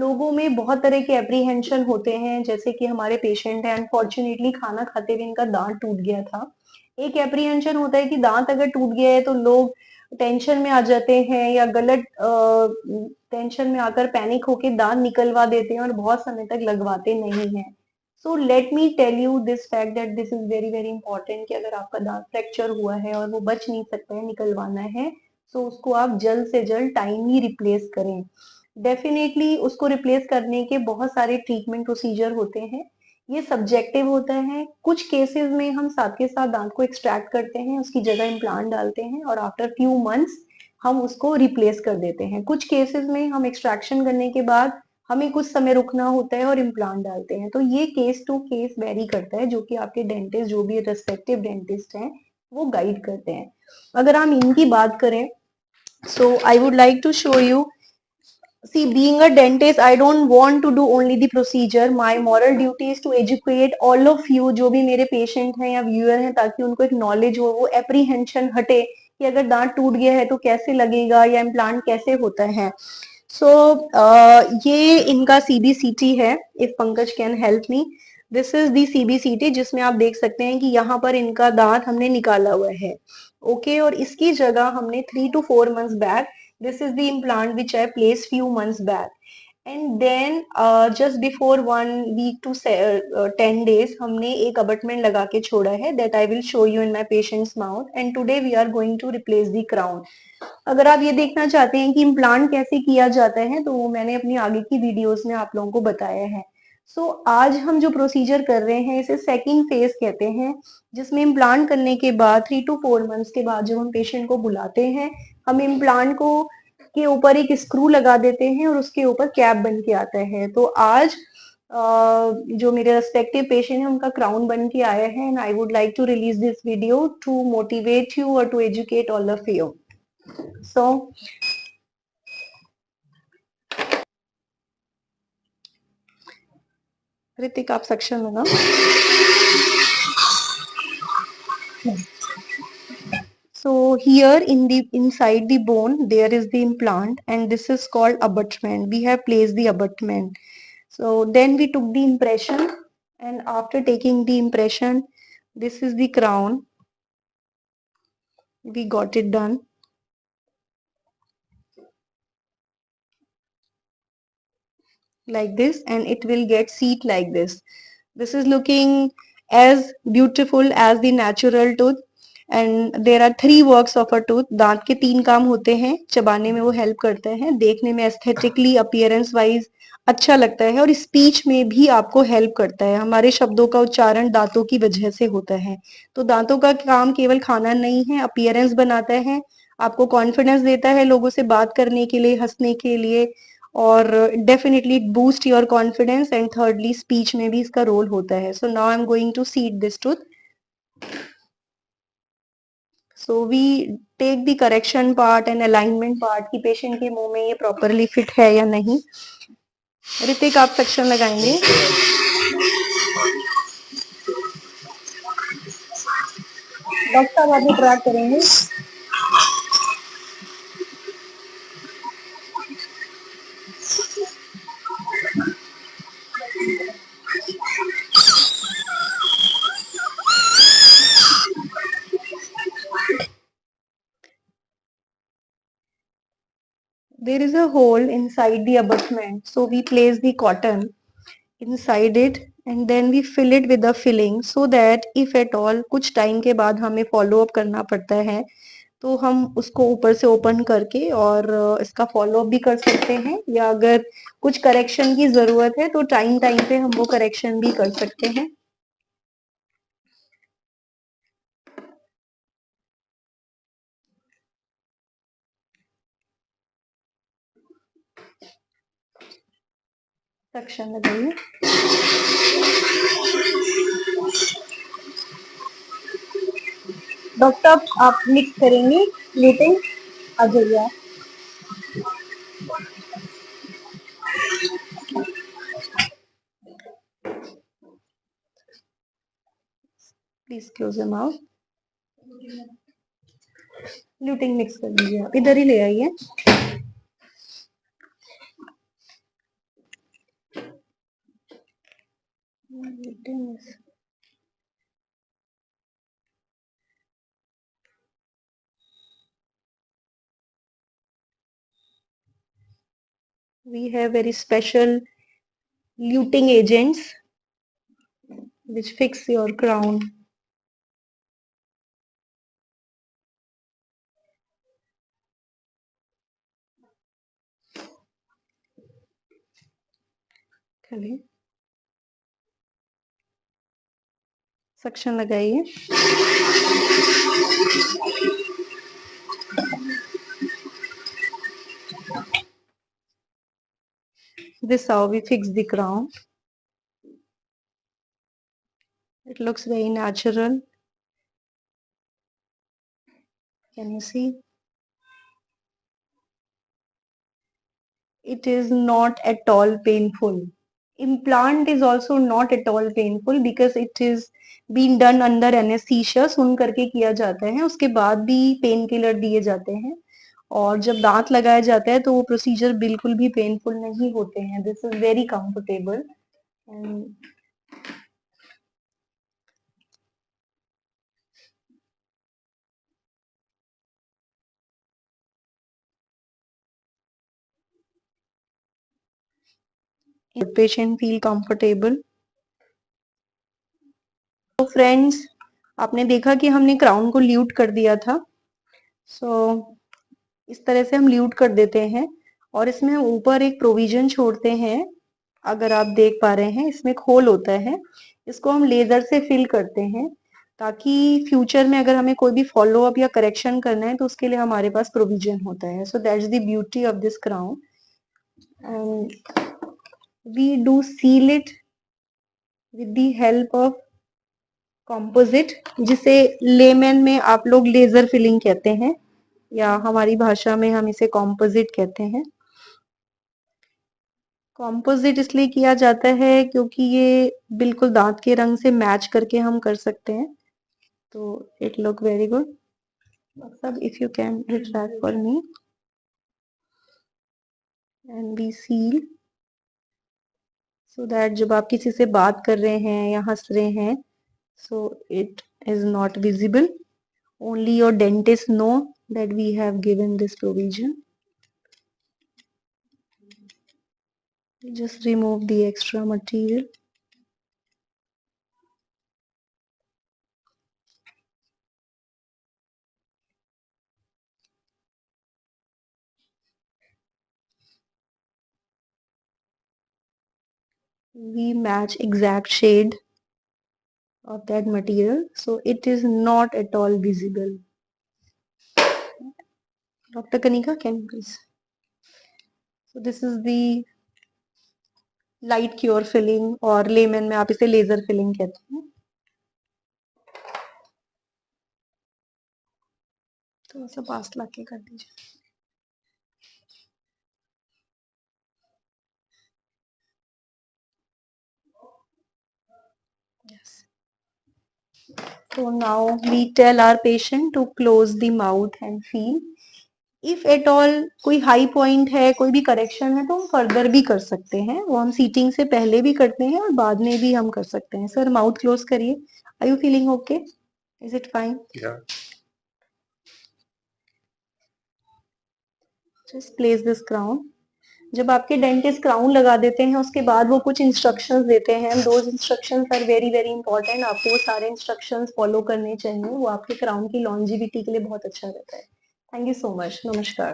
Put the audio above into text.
लोगों में बहुत तरह के एप्रीहेंशन होते हैं, जैसे कि हमारे पेशेंट है, अनफॉर्चुनेटली खाना खाते हुए इनका दांत टूट गया था। एक एप्रीहेंशन होता है कि दांत अगर टूट गया है तो लोग टेंशन में आ जाते हैं या गलत टेंशन में आकर पैनिक होके दांत निकलवा देते हैं और बहुत समय तक लगवाते नहीं हैं। So let me tell you this fact that this is very very important कि अगर आपका दांत फ्रैक्चर हुआ है और वो बच नहीं सकता है, निकलवाना है, तो उसको आप जल्द से जल्द टाइमली रिप्लेस करें। डेफिनेटली उसको रिप्लेस करने के बहुत सारे ट्रीटमेंट प्रोसीजर होते हैं। ये सब्जेक्टिव होता है। कुछ केसेस में हम साथ के साथ दांत को एक्सट्रैक्ट करते हैं, उसकी जगह इम्प्लांट डालते हैं और आफ्टर फ्यू मंथ्स हम उसको रिप्लेस कर देते हैं। कुछ केसेस में हम एक्सट्रैक्शन करने के बाद हमें कुछ समय रुकना होता है और इम्प्लांट डालते हैं। तो ये केस टू केस वेरी करता है, जो कि आपके डेंटिस्ट, जो भी रेस्पेक्टिव डेंटिस्ट हैं, वो गाइड करते हैं। अगर हम इनकी बात करें, so I would like to show you. See, being a dentist, I don't want to do only the procedure. My moral duty is to educate all of you, जो भी मेरे पेशेंट हैं या व्यूअर हैं, ताकि उनको एक नॉलेज हो, वो एप्रीहेंशन हटे कि अगर दांत टूट गया है तो कैसे लगेगा या इम्प्लांट कैसे होता है। सो ये इनका सीबीसीटी है। If Pankaj can help me, this is the CBCT, जिसमें आप देख सकते हैं कि यहाँ पर इनका दांत हमने निकाला हुआ है। ओके, और इसकी जगह हमने 3 to 4 months back, this is the implant which I placed few months back, and then just before 1 week to 10 days हमने एक abutment लगा के छोड़ा है, that I will show you in my patient's mouth, and today we are going to replace the crown. अगर आप ये देखना चाहते हैं कि इम्प्लांट कैसे किया जाता है, तो वो मैंने अपनी आगे की वीडियोस में आप लोगों को बताया है। आज हम जो प्रोसीजर कर रहे हैं इसे सेकंड फेज कहते हैं, जिसमें इम्प्लांट करने के बाद 3 to 4 months के बाद जब हम पेशेंट को बुलाते हैं, हम इम्प्लांट को के ऊपर एक स्क्रू लगा देते हैं और उसके ऊपर कैप बन के आता है। तो आज जो मेरे रेस्पेक्टिव पेशेंट है उनका क्राउन बन के आया है, and I would like to release this video to motivate you और to educate all of you. So Hrithik, आप सेक्शन में ना। So here in the inside the bone there is the implant, and this is called abutment. We have placed the abutment. So then we took the impression, and after taking the impression, this is the crown. We got it done. Like this, and it will get seat like this. This is looking as beautiful as the natural tooth. And there are 3 works of a tooth. दांत के 3 काम होते हैं, चबाने में वो help करते हैं, देखने में एस्थेटिकली अपीयरेंस वाइज अच्छा लगता है, और स्पीच में भी आपको हेल्प करता है। हमारे शब्दों का उच्चारण दांतों की वजह से होता है। तो दांतों का काम केवल खाना नहीं है, अपीयरेंस बनाता है, आपको कॉन्फिडेंस देता है लोगों से बात करने के लिए, हंसने के लिए, और definitely boost your confidence, and thirdly speech में भी इसका रोल होता है। So now I am going to seat this tooth. So we take the correction part and alignment part कि पेशेंट के मुंह में ये प्रॉपरली फिट है या नहीं। ऋतिक, आप सेक्शन लगाएंगे। डॉक्टर साहब आप ट्रैक करेंगे। There is a hole inside the abutment, so we place the cotton inside it and then we fill it with the filling, so that if at all कुछ time के बाद हमें follow up करना पड़ता है तो हम उसको ऊपर से ओपन करके और इसका फॉलो अप भी कर सकते हैं, या अगर कुछ करेक्शन की जरूरत है तो टाइम टाइम पे हम वो करेक्शन भी कर सकते हैं। सेक्शन लगाइए। डॉक्टर आप मिक्स करेंगे मीटिंग, आ जाइए आप। Please close your mouth. Luting mix कर दीजिए, आप इधर ही ले आइए। We have very special luting agents which fix your crown. Suction लगाइए. This how we fix the crown. It looks very natural. Can you see? It is not at all painful. Implant is also not at all painful because it is being done under anesthesia. सुन करके किया जाता है, उसके बाद भी pain killer दिए जाते हैं और जब दांत लगाया जाता है तो वो प्रोसीजर बिल्कुल भी पेनफुल नहीं होते हैं. This is very comfortable and patient feel comfortable. तो फ्रेंड्स, आपने देखा कि हमने क्राउन को ल्यूट कर दिया था. इस तरह से हम ल्यूट कर देते हैं और इसमें हम ऊपर एक प्रोविजन छोड़ते हैं. अगर आप देख पा रहे हैं, इसमें एक होल होता है, इसको हम लेजर से फिल करते हैं ताकि फ्यूचर में अगर हमें कोई भी फॉलो अप या करेक्शन करना है तो उसके लिए हमारे पास प्रोविजन होता है. So that's the beauty of this crown and we do seal it with the help of composite, जिसे लेमन में आप लोग लेजर फिलिंग कहते हैं या हमारी भाषा में हम इसे कॉम्पोजिट कहते हैं. कॉम्पोजिट इसलिए किया जाता है क्योंकि ये बिल्कुल दांत के रंग से मैच करके हम कर सकते हैं. तो इट लुक वेरी गुड. सब if you can retract for me and be seal so that जब आप किसी से बात कर रहे हैं या हंस रहे हैं so it is not visible. Only your dentist know that we have given this provision. Just remove the extra material. We match exact shade of that material, so it is not at all visible. Dr. Kanika, can you please? So this is the light cure filling और lemon में आप इसे laser filling कहते हैं. तो ऐसा पास लाके कर दीजिए. Yes. So now we tell our patient to close the mouth and feel. If at all कोई हाई पॉइंट है, कोई भी करेक्शन है तो हम फर्दर भी कर सकते हैं. वो हम सीटिंग से पहले भी करते हैं और बाद में भी हम कर सकते हैं. सर माउथ क्लोज करिए. Are you feeling okay? Is it fine? Just place this crown. जब आपके डेंटिस्ट क्राउन लगा देते हैं उसके बाद वो कुछ इंस्ट्रक्शंस देते हैं. Those instructions are very very important. आपको वो सारे इंस्ट्रक्शंस फॉलो करने चाहिए. वो आपके क्राउन की लॉन्जिविटी के लिए बहुत अच्छा रहता है. Thank you so much. नमस्कार.